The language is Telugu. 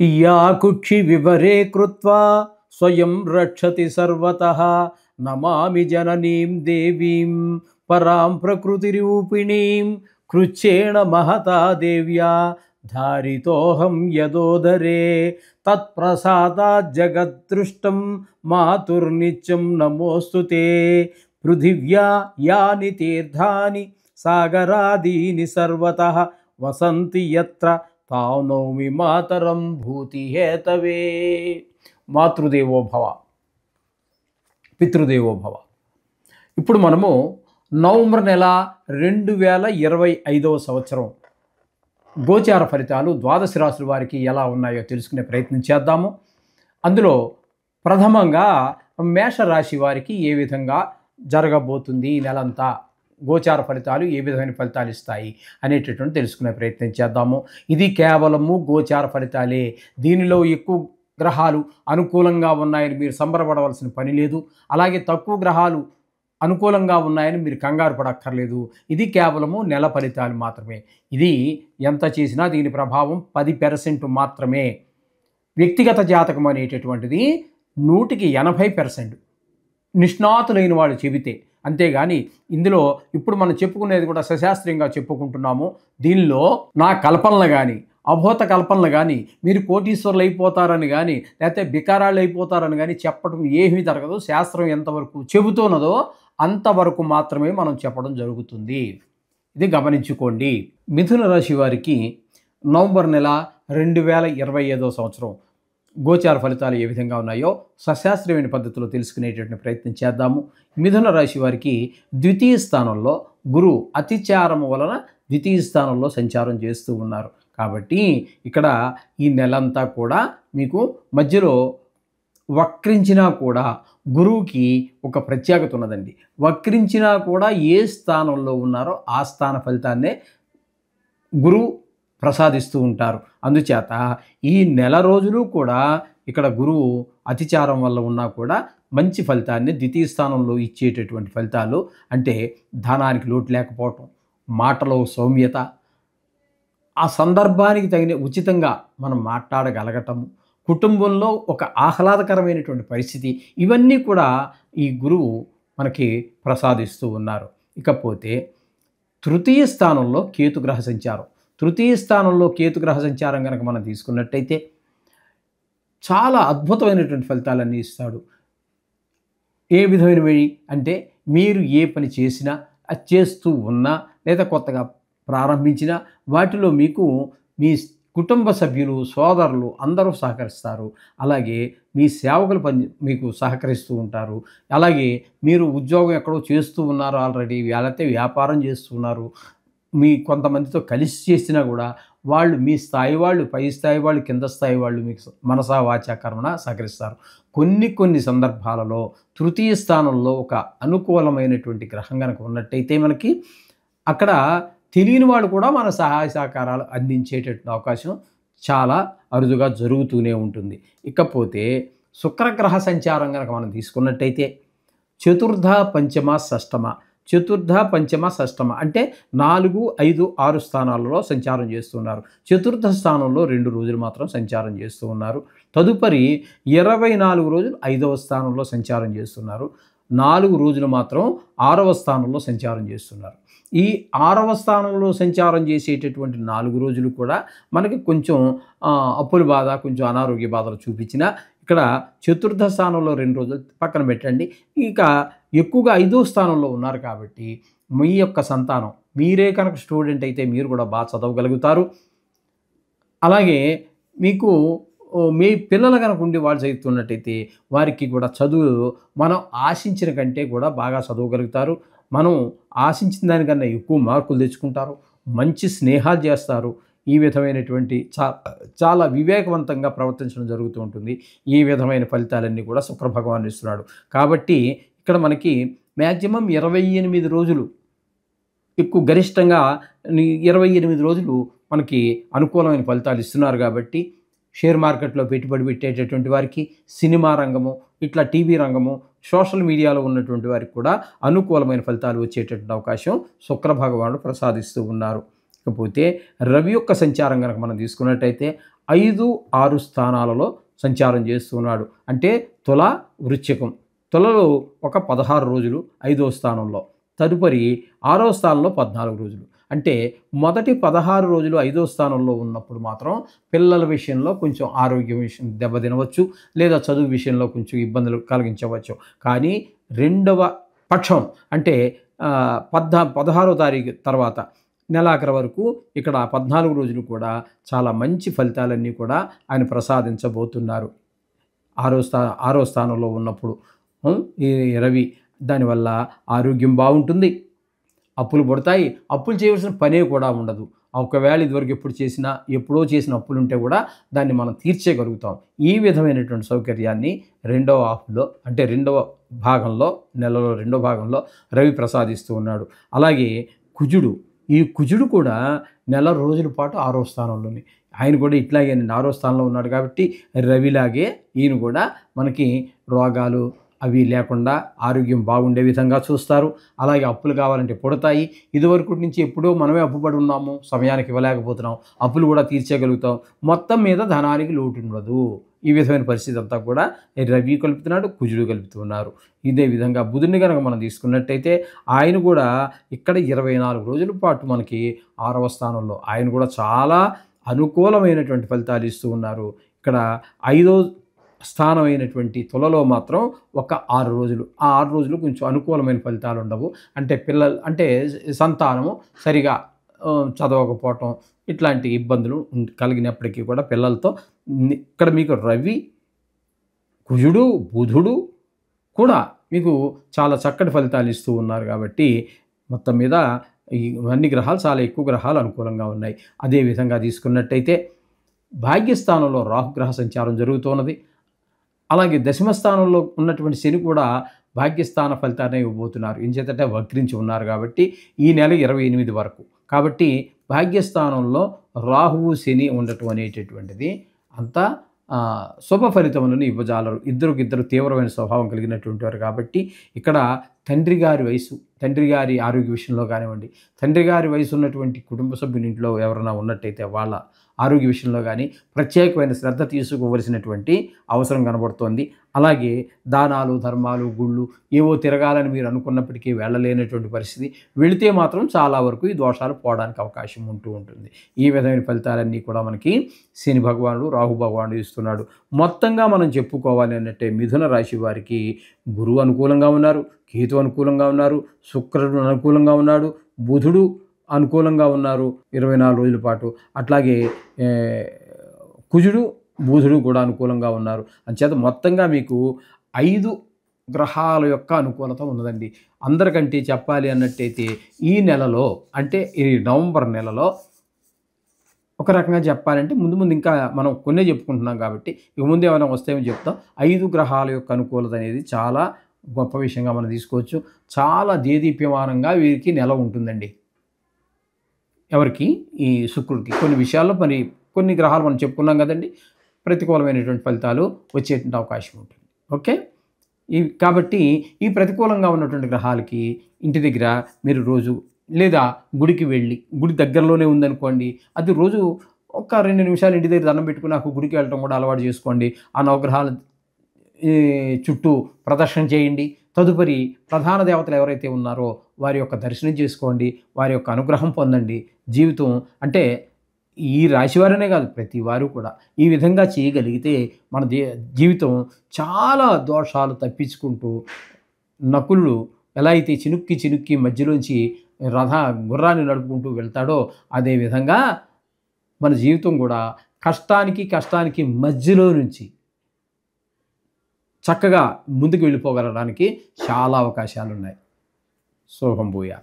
या कुक्षि विवरे कृत्वा स्वयं रक्षति सर्वतः नमामि जननीं देवीं परां प्रकृतिरूपिणीं कृच्छेण महता देव्या धारितोऽहं यदोदरे तत्प्रसादात् जगद्दृष्टं मातुर्नित्यं नमोऽस्तु ते। पृथिव्या यानि तीर्थानि सागरादीनि सर्वतः वसन्ति यत्र తానౌమి మాతరం భూతి హేతవే। మాతృదేవో భవ, పితృదేవో భవ. ఇప్పుడు మనము నవంబర్ నెల 2025 సంవత్సరం గోచార ఫలితాలు ద్వాదశ రాశుల వారికి ఎలా ఉన్నాయో తెలుసుకునే ప్రయత్నం చేద్దాము. అందులో ప్రథమంగా మేషరాశి వారికి ఏ విధంగా జరగబోతుంది, ఈ నెలంతా గోచార ఫలితాలు ఏ విధమైన ఫలితాలు ఇస్తాయి అనేటటువంటి తెలుసుకునే ప్రయత్నం చేద్దాము. ఇది కేవలము గోచార ఫలితాలే. దీనిలో ఎక్కువ గ్రహాలు అనుకూలంగా ఉన్నాయని మీరు సంబరపడవలసిన పని లేదు. అలాగే తక్కువ గ్రహాలు అనుకూలంగా ఉన్నాయని మీరు కంగారు పడక్కర్లేదు. ఇది కేవలము నెల ఫలితాలు మాత్రమే. ఇది ఎంత చేసినా దీని ప్రభావం 10% మాత్రమే. వ్యక్తిగత జాతకం అనేటటువంటిది 100కి 80% నిష్ణాతులైన వాళ్ళు చెబితే, అంతేగాని ఇందులో ఇప్పుడు మనం చెప్పుకునేది కూడా సశాస్త్రీయంగా చెప్పుకుంటున్నాము. దీనిలో నా కల్పనలు కానీ అభూత కల్పనలు కానీ మీరు కోటీశ్వరులు అయిపోతారని కానీ లేకపోతే బికారాళ్ళు అయిపోతారని కానీ చెప్పడం ఏమీ జరగదు. శాస్త్రం ఎంతవరకు చెబుతున్నదో అంతవరకు మాత్రమే మనం చెప్పడం జరుగుతుంది. ఇది గమనించుకోండి. మిథున రాశి వారికి నవంబర్ నెల 2025 సంవత్సరం గోచార ఫలితాలు ఏ విధంగా ఉన్నాయో సశాస్త్రీయమైన పద్ధతిలో తెలుసుకునేటటువంటి ప్రయత్నం చేద్దాము. మిథున రాశి వారికి ద్వితీయ స్థానంలో గురు అతిచారము వలన ద్వితీయ స్థానంలో సంచారం చేస్తూ ఉన్నారు. కాబట్టి ఇక్కడ ఈ నెలంతా కూడా మీకు మధ్యలో వక్రించినా కూడా గురువుకి ఒక ప్రత్యేకత ఉన్నదండి. వక్రించినా కూడా ఏ స్థానంలో ఉన్నారో ఆ స్థాన ఫలితాన్నే గురువు ప్రసాదిస్తూ ఉంటారు. అందుచేత ఈ నెల రోజులు కూడా ఇక్కడ గురువు అతిచారం వల్ల ఉన్నా కూడా మంచి ఫలితాన్ని ద్వితీయ స్థానంలో ఇచ్చేటటువంటి ఫలితాలు అంటే ధనానికి లోటు లేకపోవటం, మాటలో సౌమ్యత, ఆ సందర్భానికి తగిన ఉచితంగా మనం మాట్లాడగలగటము, కుటుంబంలో ఒక ఆహ్లాదకరమైనటువంటి పరిస్థితి, ఇవన్నీ కూడా ఈ గురువు మనకి ప్రసాదిస్తూ ఉన్నారు. ఇకపోతే తృతీయ స్థానంలో కేతుగ్రహ సంచారం. తృతీయ స్థానంలో కేతుగ్రహ సంచారం కనుక మనం తీసుకున్నట్టయితే చాలా అద్భుతమైనటువంటి ఫలితాలన్నీ ఇస్తాడు. ఏ విధమైనవి అంటే మీరు ఏ పని చేసినా, అది చేస్తూ ఉన్నా లేదా కొత్తగా ప్రారంభించినా వాటిలో మీకు మీ కుటుంబ సభ్యులు, సోదరులు అందరూ సహకరిస్తారు. అలాగే మీ సేవకులు మీకు సహకరిస్తూ ఉంటారు. అలాగే మీరు ఉద్యోగం ఎక్కడో చేస్తూ ఉన్నారు ఆల్రెడీ, లేకపోతే వ్యాపారం చేస్తున్నారు, మీ కొంతమందితో కలిసి చేసినా కూడా వాళ్ళు మీ స్థాయి వాళ్ళు, పై స్థాయి వాళ్ళు, కింద స్థాయి వాళ్ళు మీకు మనసా వాచా కర్మణ సహకరిస్తారు. కొన్ని సందర్భాలలో తృతీయ స్థానంలో ఒక అనుకూలమైనటువంటి గ్రహం కనుక ఉన్నట్టయితే మనకి అక్కడ తెలియని వాళ్ళు కూడా మన సహాయ సహకారాలు అందించేటటువంటి అవకాశం చాలా అరుదుగా జరుగుతూనే ఉంటుంది. ఇకపోతే శుక్రగ్రహ సంచారం కనుక మనం తీసుకున్నట్టయితే చతుర్థ పంచమ షష్టమ, చతుర్థ పంచమ షష్టమ అంటే 4, 5, 6 స్థానాలలో సంచారం చేస్తున్నారు. చతుర్థ స్థానంలో 2 రోజులు మాత్రం సంచారం చేస్తూ ఉన్నారు. తదుపరి 24 రోజులు 5వ స్థానంలో సంచారం చేస్తున్నారు. 4 రోజులు మాత్రం 6వ స్థానంలో సంచారం చేస్తున్నారు. ఈ 6వ స్థానంలో సంచారం చేసేటటువంటి 4 రోజులు కూడా మనకి కొంచెం అప్పుల బాధ, కొంచెం అనారోగ్య బాధలు చూపించిన ఇక్కడ చతుర్థ స్థానంలో 2 రోజులు పక్కన పెట్టండి. ఇక ఎక్కువగా 5వ స్థానంలో ఉన్నారు కాబట్టి మీ యొక్క సంతానం, మీరే కనుక స్టూడెంట్ అయితే మీరు కూడా బాగా చదవగలుగుతారు. అలాగే మీకు మీ పిల్లలు కనుక ఉండి వాళ్ళు చదువుతున్నట్టయితే వారికి కూడా చదువు మనం ఆశించిన కంటే కూడా బాగా చదవగలుగుతారు. మనం ఆశించిన దానికన్నా ఎక్కువ మార్కులు తెచ్చుకుంటారు, మంచి స్నేహాలు చేస్తారు. ఈ విధమైనటువంటి చాలా వివేకవంతంగా ప్రవర్తించడం జరుగుతూ ఉంటుంది. ఈ విధమైన ఫలితాలన్నీ కూడా శుక్ర భగవానుడు ఇస్తున్నాడు. కాబట్టి ఇక్కడ మనకి మ్యాక్సిమం 28 రోజులు, ఎక్కువ గరిష్టంగా 28 రోజులు మనకి అనుకూలమైన ఫలితాలు ఇస్తున్నారు. కాబట్టి షేర్ మార్కెట్లో పెట్టుబడి పెట్టేటటువంటి వారికి, సినిమా రంగము, ఇట్లా టీవీ రంగము, సోషల్ మీడియాలో ఉన్నటువంటి వారికి కూడా అనుకూలమైన ఫలితాలు వచ్చేటటువంటి అవకాశం శుక్ర భగవానుడు ప్రసాదిస్తూ ఉన్నారు. ఇకపోతే రవి యొక్క సంచారం కనుక మనం తీసుకున్నట్టయితే 5, 6 స్థానాలలో సంచారం చేస్తున్నాడు. అంటే తుల, వృశ్చికం. తులలో ఒక 16 రోజులు 5వ స్థానంలో, తదుపరి 6వ స్థానంలో 14 రోజులు. అంటే మొదటి 16 రోజులు 5వ స్థానంలో ఉన్నప్పుడు మాత్రం పిల్లల విషయంలో కొంచెం ఆరోగ్యం విషయం దెబ్బతినవచ్చు, లేదా చదువు విషయంలో కొంచెం ఇబ్బందులు కలిగించవచ్చు. కానీ రెండవ పక్షం అంటే 16వ తారీఖు తర్వాత నెలాఖరు వరకు ఇక్కడ 14 రోజులు కూడా చాలా మంచి ఫలితాలన్నీ కూడా ఆయన ప్రసాదించబోతున్నారు. ఆరో స్థానంలో ఉన్నప్పుడు ఈ రవి. దానివల్ల ఆరోగ్యం బాగుంటుంది, అప్పులు పడతాయి, అప్పులు చేయవలసిన పనే కూడా ఉండదు. ఒకవేళ ఇదివరకు ఎప్పుడో చేసిన అప్పులు ఉంటే కూడా దాన్ని మనం తీర్చేయగలుగుతాం. ఈ విధమైనటువంటి సౌకర్యాన్ని రెండవ హాఫ్లో అంటే నెలలో రెండో భాగంలో రవి ప్రసాదిస్తూ ఉన్నాడు. అలాగే ఈ కుజుడు కూడా నెల రోజుల పాటు 6వ స్థానంలోని, ఆయన కూడా ఇట్లాగే 6వ స్థానంలో ఉన్నాడు కాబట్టి రవిలాగే ఈయన కూడా మనకి రోగాలు అవి లేకుండా ఆరోగ్యం బాగుండే విధంగా చూస్తారు. అలాగే అప్పులు కావాలంటే పుడతాయి. ఇదివరకు నుంచి ఎప్పుడో మనమే అప్పుపడి ఉన్నాము, సమయానికి ఇవ్వలేకపోతున్నాం, అప్పులు కూడా తీర్చేయగలుగుతాం. మొత్తం మీద ధనానికి లోటు ఉండదు. ఈ విధమైన పరిస్థితి అంతా కూడా రవి కలుపుతున్నాడు, కుజుడు కలుపుతున్నారు. ఇదే విధంగా బుధుడిని కనుక మనం తీసుకున్నట్టయితే ఆయన కూడా ఇక్కడ 24 రోజుల పాటు మనకి 6వ స్థానంలో ఆయన కూడా చాలా అనుకూలమైనటువంటి ఫలితాలు ఇస్తూ ఉన్నారు. ఇక్కడ 5వ స్థానం అయినటువంటి తులలో మాత్రం ఒక 6 రోజులు, ఆ 6 రోజులు కొంచెం అనుకూలమైన ఫలితాలు ఉండవు. అంటే సంతానము సరిగా చదవకపోవటం, ఇట్లాంటి ఇబ్బందులు కలిగినప్పటికీ కూడా పిల్లలతో ఇక్కడ మీకు రవి, కుజుడు, బుధుడు కూడా మీకు చాలా చక్కటి ఫలితాలు ఇస్తూ ఉన్నారు. కాబట్టి మొత్తం మీద ఈ అన్ని గ్రహాలు చాలా ఎక్కువ గ్రహాలు అనుకూలంగా ఉన్నాయి. అదేవిధంగా తీసుకున్నట్టయితే భాగ్యస్థానంలో రాహుగ్రహ సంచారం జరుగుతున్నది. అలాగే దశమ స్థానంలో ఉన్నటువంటి శని కూడా భాగ్యస్థాన ఫలితాన్ని ఇవ్వబోతున్నారు. ఏం చేతంటే వక్రించి ఉన్నారు కాబట్టి ఈ నెల 28 వరకు. కాబట్టి భాగ్యస్థానంలో రాహువు శని ఉండటం అనేటటువంటిది అంతా శుభ ఫలితములను ఇవ్వజాలరు. ఇద్దరు తీవ్రమైన స్వభావం కలిగినటువంటి వారు కాబట్టి ఇక్కడ తండ్రి గారి ఆరోగ్య విషయంలో కానివ్వండి, తండ్రి గారి వయసు ఉన్నటువంటి కుటుంబ సభ్యుని ఇంట్లో ఎవరైనా ఉన్నట్టయితే వాళ్ళ ఆరోగ్య విషయంలో కానీ ప్రత్యేకమైన శ్రద్ధ తీసుకోవలసినటువంటి అవసరం కనబడుతోంది. అలాగే దానాలు, ధర్మాలు, గుళ్ళు ఏవో తిరగాలని మీరు అనుకున్నప్పటికీ వెళ్ళలేనటువంటి పరిస్థితి, వెళితే మాత్రం చాలా వరకు ఈ దోషాలు పోవడానికి అవకాశం ఉంటుంది. ఈ విధమైన ఫలితాలన్నీ కూడా మనకి శని భగవానుడు, రాహు భగవానుడు ఇస్తున్నాడు. మొత్తంగా మనం చెప్పుకోవాలి అన్నట్టే మిథున రాశి వారికి గురువు అనుకూలంగా ఉన్నారు, కేతు అనుకూలంగా ఉన్నారు, శుక్రుడు అనుకూలంగా ఉన్నాడు, బుధుడు అనుకూలంగా ఉన్నారు 24 రోజుల పాటు. అట్లాగే కుజుడు, బుధుడు కూడా అనుకూలంగా ఉన్నారు. అంచేత మొత్తంగా మీకు 5 గ్రహాల యొక్క అనుకూలత ఉన్నదండి. అందరికంటే చెప్పాలి అన్నట్టయితే ఈ నెలలో అంటే ఈ నవంబర్ నెలలో ఒక రకంగా చెప్పాలంటే ముందు ఇంకా మనం కొన్నే చెప్పుకుంటున్నాం కాబట్టి ఇక ముందు ఏమైనా వస్తాయని చెప్తాం. 5 గ్రహాల యొక్క అనుకూలత అనేది చాలా గొప్ప విషయంగా మనం తీసుకోవచ్చు. చాలా దేదీప్యమానంగా వీరికి నెల ఉంటుందండి. ఎవరికి? ఈ శుక్రుడికి. కొన్ని విషయాల్లో కొన్ని గ్రహాలు మనం చెప్పుకున్నాం కదండి, ప్రతికూలమైనటువంటి ఫలితాలు వచ్చేటువంటి అవకాశం ఉంటుంది. ఓకే, కాబట్టి ఈ ప్రతికూలంగా ఉన్నటువంటి గ్రహాలకి ఇంటి దగ్గర మీరు రోజు లేదా గుడికి వెళ్ళి, గుడి దగ్గరలోనే ఉందనుకోండి, అది రోజు ఒక 2 నిమిషాలు ఇంటి దగ్గర దండం పెట్టుకుని నాకు గుడికి వెళ్ళటం కూడా అలవాటు చేసుకోండి. ఆ నవగ్రహాల చుట్టూ ప్రదర్శన చేయండి. తదుపరి ప్రధాన దేవతలు ఎవరైతే ఉన్నారో వారి యొక్క దర్శనం చేసుకోండి, వారి యొక్క అనుగ్రహం పొందండి. జీవితం అంటే ఈ రాశివారనే కాదు, ప్రతి వారు కూడా ఈ విధంగా చేయగలిగితే మన జీవితం చాలా దోషాలు తప్పించుకుంటూ, నకులుడు ఎలా అయితే చినుక్కి మధ్యలోంచి గుర్రాన్ని నడుపుకుంటూ వెళ్తాడో అదేవిధంగా మన జీవితం కూడా కష్టానికి మధ్యలో నుంచి చక్కగా ముందుకు వెళ్ళిపోగలడానికి చాలా అవకాశాలు ఉన్నాయి. శుభం భూయా.